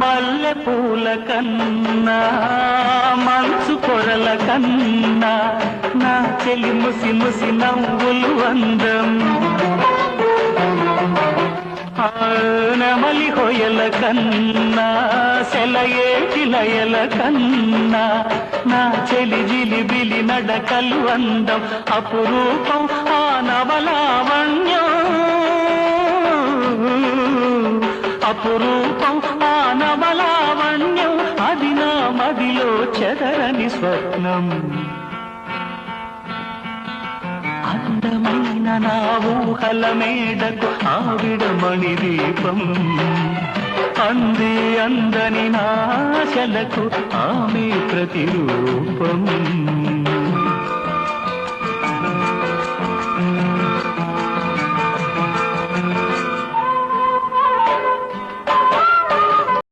మల్లె పూల కన్నా మంచు పొరల కన్నా నా చెలి ముసి ముసి నవ్వులు అందం. నెమలి హొయల కన్నా సెలయేటి లయల కన్నా నా చెలి జిలిబిలి నడకలు అందం. అపురూపం ఆ నవలావణ్యం, అపురూపం ఆ నవలావణ్యం, అది నా మదిలో చెదరని స్వప్నం. అందమైన నా ఊహల మేడకు ఆవిడమణి దీపం, అంది అందని నాశలకు ఆమె ప్రతిరూపం.